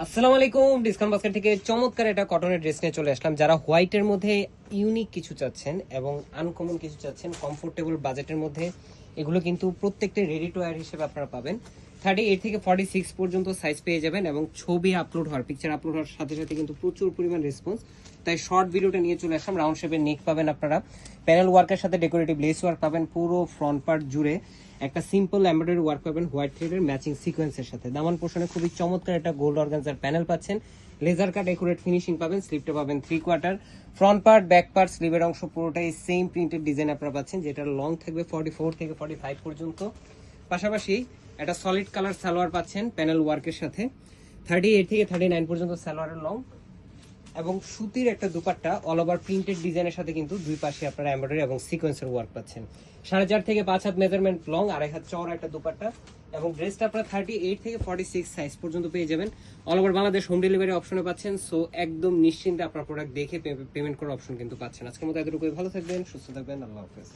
আসসালামু আলাইকুম। Discount basket থেকে চমৎকার একটা কটনের ড্রেস নিয়ে চলে আসলাম। যারা হোয়াইটের মধ্যে ইউনিক কিছু চাচ্ছেন এবং আনকমন কিছু চাচ্ছেন, কমফোর্টেবল বাজেটের মধ্যে, এগুলো কিন্তু প্রত্যেকটা রেডি টু ওয়্যার হিসেবে আপনারা পাবেন। 38 থেকে 46 পর্যন্ত সাইজ পেয়ে যাবেন এবং ছবি আপলোড হওয়ার, পিকচার আপলোড হওয়ার সাথে সাথে কিন্তু প্রচুর পরিমাণ রেসপন্স। তাই শর্ট ভিডিওটা নিয়ে চলে আসলাম। রাউন্ড শেপের নেক পাবেন আপনারা, প্যানেল ওয়ার্কের সাথে ডেকোরেটিভ লেস ওয়ার্ক পাবেন, পুরো ফ্রন্ট পার্ট জুড়ে একটা সিম্পল এমব্রয়ডারি ওয়ার্ক পাবেন হোয়াইট থ্রেডের ম্যাচিং সিকোয়েন্সের সাথে। দামান পোর্শনে খুবই চমৎকার একটা গোল্ড অর্গানজার প্যানেল পাচ্ছেন, লেজার কাট একুরেট ফিনিশিং পাবেন। স্লিপটা পাবেন 3/4, ফ্রন্ট পার্ট ব্যাক পার্ট স্লিভের অংশ পুরোটাই সেম প্রিন্টেড ডিজাইন আপনারা পাচ্ছেন, যেটা লং থাকবে 44 থেকে 45 পর্যন্ত। পাশাপাশি একটা সলিড কালার সালোয়ার পাচ্ছেন প্যানেল ওয়ার্কের সাথে, 38 থেকে 39 পর্যন্ত সালোয়ারের লং, এবং সুতির একটা দুপাট্টা অল ওভার প্রিন্টেড ডিজাইনের সাথে কিন্তু দুই পাশে আপনারা এমব্রয়ডারি এবং সিকোয়েন্সের ওয়ার্ক পাচ্ছেন। 4.5 থেকে 5 হাত মেজারমেন্ট লং, 2.5 হাত চওড়া একটা দুপাট্টা, এবং ড্রেসটা আপনারা 38 থেকে 46 সাইজ পর্যন্ত পেয়ে যাবেন। All over Bangladesh home delivery অপশনে পাচ্ছেন। সো একদম নিশ্চিন্তে আপনার প্রোডাক্ট দেখে পেমেন্ট করার অপশন কিন্তু পাচ্ছেন। আজকের মতো এতটুকুই। ভালো থাকবেন, সুস্থ থাকবেন, আল্লাহ হাফেজ।